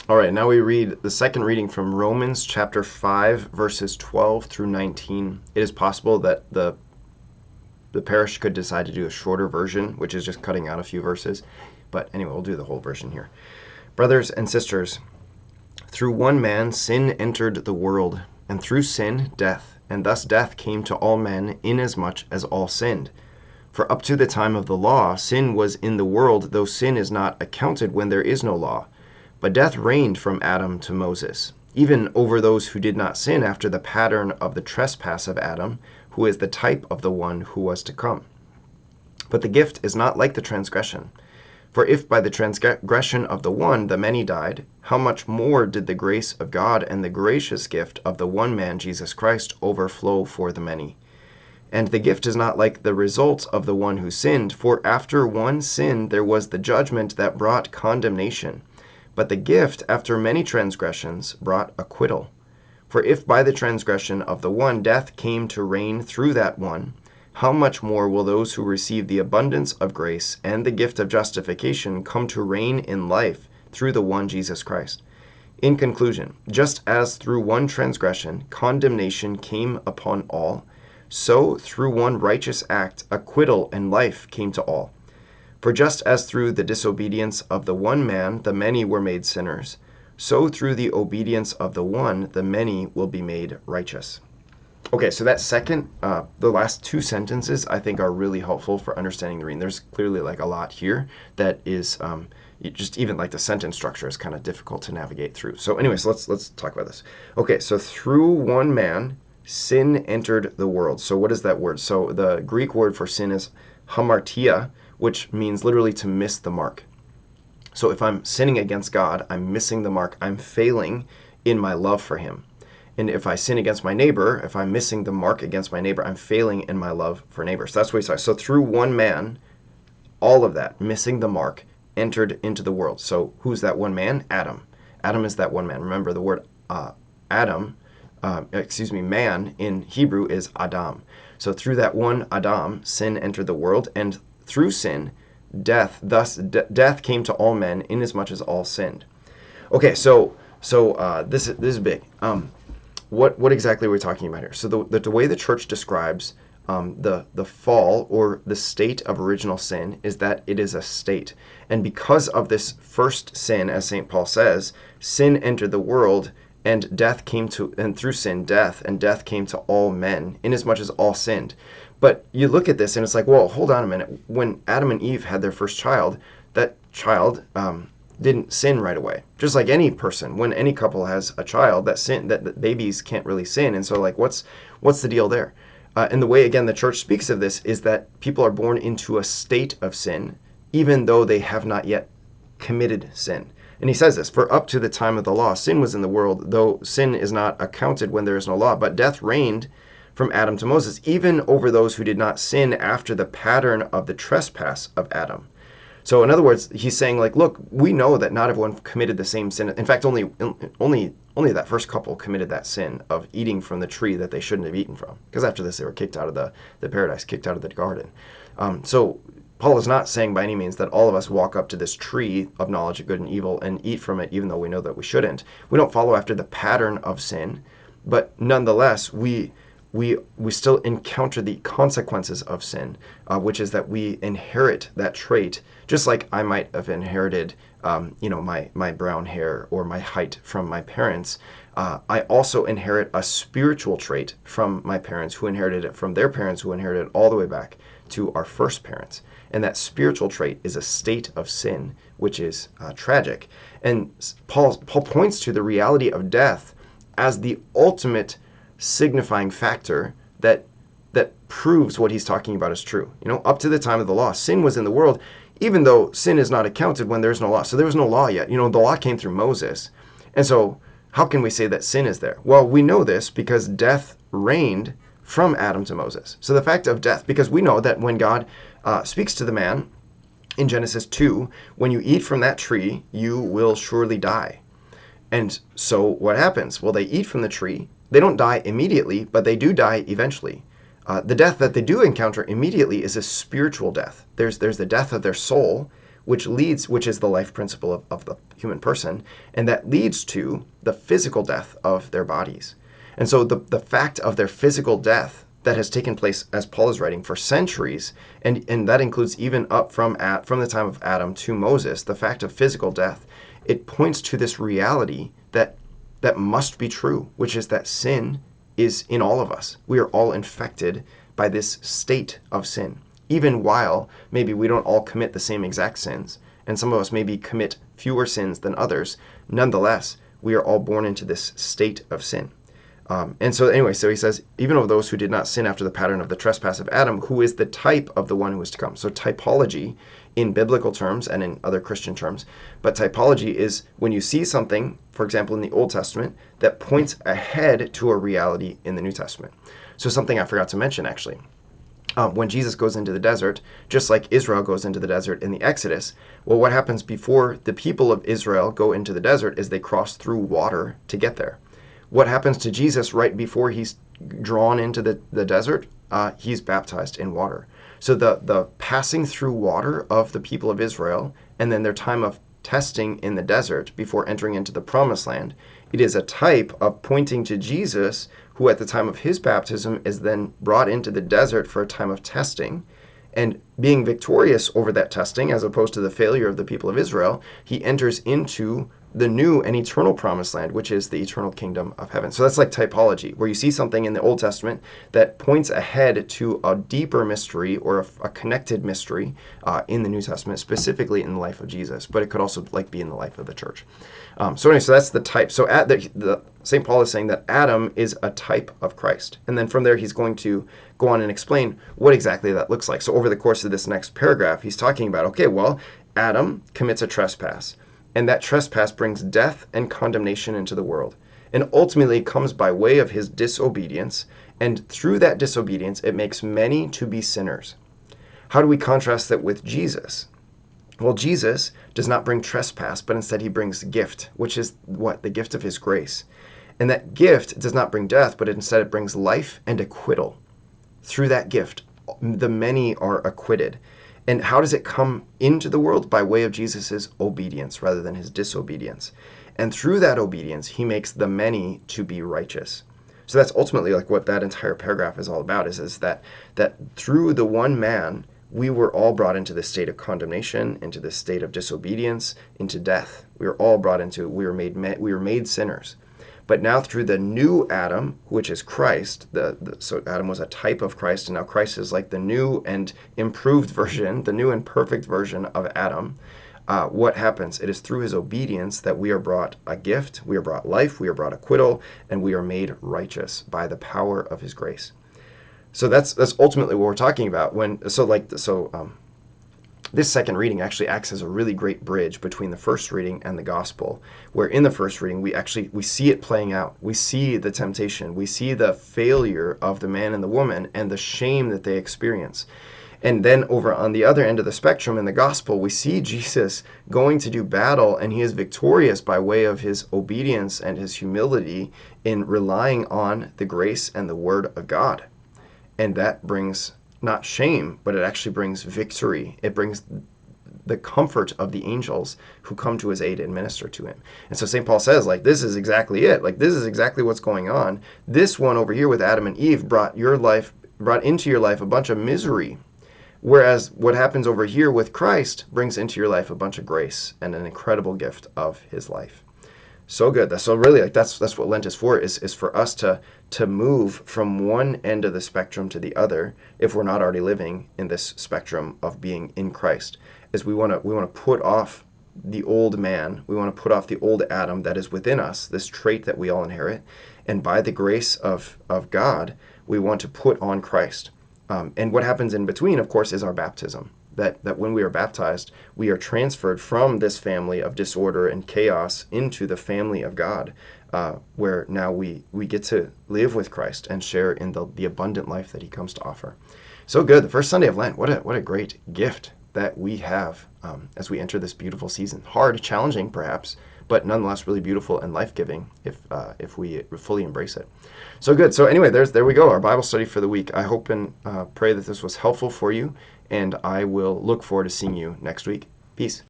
All right, now we read the second reading from Romans chapter 5, verses 12 through 19. It is possible that the parish could decide to do a shorter version, which is just cutting out a few verses. But anyway, we'll do the whole version here. Brothers and sisters, through one man sin entered the world, and through sin death, and thus death came to all men inasmuch as all sinned. For up to the time of the law, sin was in the world, though sin is not accounted when there is no law. But death reigned from Adam to Moses, even over those who did not sin after the pattern of the trespass of Adam, who is the type of the one who was to come. But the gift is not like the transgression. For if by the transgression of the one the many died, how much more did the grace of God and the gracious gift of the one man Jesus Christ overflow for the many? And the gift is not like the result of the one who sinned, for after one sin there was the judgment that brought condemnation. But the gift, after many transgressions, brought acquittal. For if by the transgression of the one death came to reign through that one, how much more will those who receive the abundance of grace and the gift of justification come to reign in life through the one Jesus Christ? In conclusion, just as through one transgression condemnation came upon all, so through one righteous act acquittal and life came to all. For just as through the disobedience of the one man the many were made sinners, so through the obedience of the one the many will be made righteous. Okay, so that second, the last two sentences I think are really helpful for understanding the reading. There's clearly like a lot here that is just even like the sentence structure is kind of difficult to navigate through. So anyways, let's talk about this. Okay, so through one man sin entered the world. So what is that word? So the Greek word for sin is hamartia, which means literally to miss the mark. So if I'm sinning against God, I'm missing the mark. I'm failing in my love for him. And if I sin against my neighbor, if I'm missing the mark against my neighbor, I'm failing in my love for neighbors. So that's what he says. So through one man, all of that, missing the mark, entered into the world. So who's that one man? Adam. Adam is that one man. Remember the word man in Hebrew is Adam. So through that one Adam, sin entered the world, and through sin, death. Thus, death came to all men, inasmuch as all sinned. Okay, so this is big. What exactly are we talking about here? So the way the church describes the fall or the state of original sin is that it is a state, and because of this first sin, as St. Paul says, sin entered the world. And death came to, and through sin, death, and death came to all men, inasmuch as all sinned. But you look at this and it's like, well, hold on a minute. When Adam and Eve had their first child, that child didn't sin right away. Just like any person, when any couple has a child, that babies can't really sin. And so, like, what's the deal there? And the way, again, the church speaks of this is that people are born into a state of sin, even though they have not yet committed sin. And he says this, for up to the time of the law, sin was in the world, though sin is not accounted when there is no law. But death reigned from Adam to Moses, even over those who did not sin after the pattern of the trespass of Adam. So in other words, he's saying, like, look, we know that not everyone committed the same sin. In fact, only that first couple committed that sin of eating from the tree that they shouldn't have eaten from. Because after this, they were kicked out of the paradise, kicked out of the garden. So Paul is not saying by any means that all of us walk up to this tree of knowledge of good and evil and eat from it, even though we know that we shouldn't. We don't follow after the pattern of sin, but nonetheless, we still encounter the consequences of sin, which is that we inherit that trait, just like I might have inherited, my brown hair or my height from my parents. I also inherit a spiritual trait from my parents, who inherited it from their parents, who inherited it all the way back to our first parents. And that spiritual trait is a state of sin, which is tragic. And Paul points to the reality of death as the ultimate signifying factor that proves what he's talking about is true. Up to the time of the law, sin was in the world, even though sin is not accounted when there's no law. So there was no law yet. The law came through Moses. And so how can we say that sin is there? Well, we know this because death reigned from Adam to Moses. So the fact of death, because we know that when God speaks to the man in Genesis 2, when you eat from that tree, you will surely die. And so what happens? Well, they eat from the tree. They don't die immediately, but they do die eventually. The death that they do encounter immediately is a spiritual death. There's the death of their soul, which is the life principle of the human person, and that leads to the physical death of their bodies. And so the fact of their physical death that has taken place, as Paul is writing, for centuries, and that includes even up from the time of Adam to Moses, the fact of physical death, it points to this reality that must be true, which is that sin is in all of us. We are all infected by this state of sin. Even while maybe we don't all commit the same exact sins, and some of us maybe commit fewer sins than others, nonetheless, we are all born into this state of sin. And so anyway, so he says, even of those who did not sin after the pattern of the trespass of Adam, who is the type of the one who is to come. So typology in biblical terms and in other Christian terms, but typology is when you see something, for example, in the Old Testament, that points ahead to a reality in the New Testament. So something I forgot to mention, actually. When Jesus goes into the desert, just like Israel goes into the desert in the Exodus, well, what happens before the people of Israel go into the desert is they cross through water to get there. What happens to Jesus right before he's drawn into the desert? He's baptized in water. So the passing through water of the people of Israel and then their time of testing in the desert before entering into the promised land, it is a type of pointing to Jesus, who at the time of his baptism is then brought into the desert for a time of testing. And being victorious over that testing, as opposed to the failure of the people of Israel, he enters into the new and eternal promised land, which is the eternal kingdom of heaven. So that's like typology, where you see something in the Old Testament that points ahead to a deeper mystery or a connected mystery in the New Testament, specifically in the life of Jesus. But it could also be in the life of the church. So anyway, so that's the type. So the St. Paul is saying that Adam is a type of Christ. And then from there, he's going to go on and explain what exactly that looks like. So over the course of this next paragraph, he's talking about, okay, well, Adam commits a trespass. And that trespass brings death and condemnation into the world. And ultimately it comes by way of his disobedience. And through that disobedience, it makes many to be sinners. How do we contrast that with Jesus? Well, Jesus does not bring trespass, but instead he brings gift, which is what? The gift of his grace. And that gift does not bring death, but instead it brings life and acquittal. Through that gift, the many are acquitted. And how does it come into the world? By way of Jesus' obedience rather than his disobedience. And through that obedience, he makes the many to be righteous. So that's ultimately what that entire paragraph is all about, is that through the one man, we were all brought into this state of condemnation, into this state of disobedience, into death. We were all brought into, we were made sinners. But now through the new Adam, which is Christ, so Adam was a type of Christ, and now Christ is like the new and improved version, the new and perfect version of Adam. What happens? It is through his obedience that we are brought a gift, we are brought life, we are brought acquittal, and we are made righteous by the power of his grace. So that's ultimately what we're talking about. This second reading actually acts as a really great bridge between the first reading and the gospel, where in the first reading we see it playing out. We see the temptation. We see the failure of the man and the woman and the shame that they experience. And then over on the other end of the spectrum in the gospel, we see Jesus going to do battle, and he is victorious by way of his obedience and his humility in relying on the grace and the word of God. And that brings not shame, but it actually brings victory. It brings the comfort of the angels who come to his aid and minister to him. And so St. Paul says, this is exactly it. This is exactly what's going on. This one over here with Adam and Eve brought into your life a bunch of misery. Whereas what happens over here with Christ brings into your life a bunch of grace and an incredible gift of his life. So good. So really, that's what Lent is for, is for us to move from one end of the spectrum to the other, if we're not already living in this spectrum of being in Christ. Is we want to put off the old man, we want to put off the old Adam that is within us, this trait that we all inherit, and by the grace of God, we want to put on Christ. And what happens in between, of course, is our baptism. That when we are baptized, we are transferred from this family of disorder and chaos into the family of God, where now we get to live with Christ and share in the abundant life that he comes to offer. So good. The first Sunday of Lent, what a great gift that we have as we enter this beautiful season. Hard, challenging perhaps, but nonetheless really beautiful and life-giving if we fully embrace it. So good. So anyway, there we go, our Bible study for the week. I hope and pray that this was helpful for you, and I will look forward to seeing you next week. Peace.